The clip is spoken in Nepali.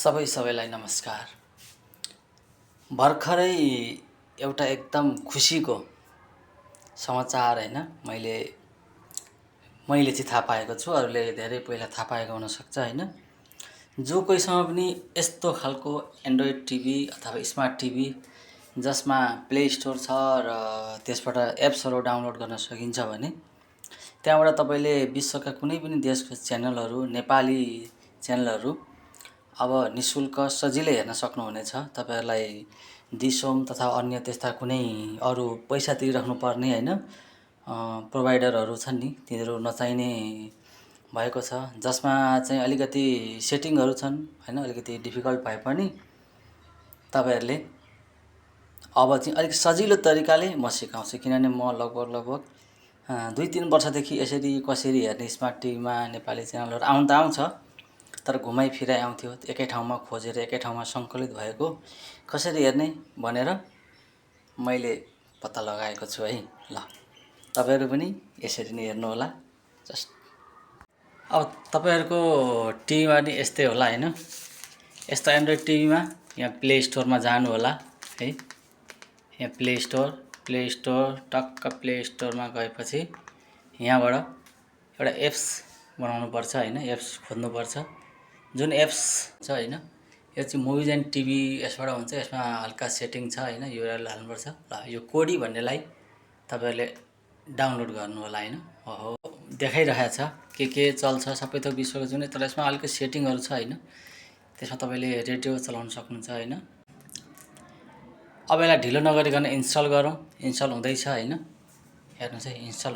सबैलाई नमस्कार। भर्खरै एउटा एकदम खुसीको समाचार हैन मैले चाहिँ थाहा पाएको छु। अरूले धेरै पहिला थाहा पाएको हुन सक्छ हैन। जो कोहीसँग पनि यस्तो खालको एन्ड्रोइड टिभी अथवा स्मार्ट टिभी जसमा प्ले स्टोर छ र त्यसबाट एप्सहरू डाउनलोड गर्न सकिन्छ भने त्यहाँबाट तपाईले विश्वका कुनै पनि देशको च्यानलहरू, नेपाली च्यानलहरू अब निशुल्क सजिलै हेर्न सक्नुहुनेछ। तपाईहरुलाई डिसोम तथा अन्य त्यस्ता कुनै अरु पैसा तिरिराख्नु पर्ने हैन प्रोवाइडरहरू छन् नि, तिनीहरू नचाहिने भएको छ। जसमा चाहिँ अलिकति सेटिङहरू छन् हैन, अलिकति डिफिकल्ट भए पनि तपाईहरुले अब चाहिँ अलिक सजिलो तरिकाले म सिकाउँछु। किनभने म लगभग 2-3 वर्षदेखि यसरी कसरी हेर्ने स्मार्ट टिभीमा नेपाली च्यानलहरू आउन त आउँछ, तर घुमाइ फिराइ आउँथ्यो, एकै ठाउँमा खोजेर एकै ठाउँमा सङ्कलित भएको कसरी हेर्ने भनेर मैले पत्ता लगाएको छु है। ल तपाईहरु पनि यसरी नै हेर्नु होला। जस्ट अब तपाईहरुको टिभीमा नि यस्तै होला हैन। यस्तो एन्ड्रोइड टिभीमा यहाँ प्ले स्टोरमा जानु होला है। यहाँ प्ले स्टोर टक्क प्ले स्टोरमा गएपछि यहाँबाट एउटा एप्स बनाउनु पर्छ हैन, एप्स खोज्नु पर्छ। जुन एप्स छ हैन, यो चाहिँ मुभिज एन्ड टिभी यसबाट हुन्छ। यसमा हल्का सेटिङ छ हैन, युआरएल हाल्नु पर्छ। ल यो कोडी भन्नेलाई तपाईहरुले डाउनलोड गर्नु होला हैन। ओहो देखाइरहेछ के चल्छ सबै त विश्वको जुनै, तर यसमा हल्का सेटिङहरू छ हैन। त्यसमा तपाईले रेडियो चलाउन सक्नुहुन्छ हैन। अब यसलाई ढिलो नगरिकन इन्स्टल गरौँ। इन्स्टल हुँदैछ हैन, हेर्नुस् है इन्स्टल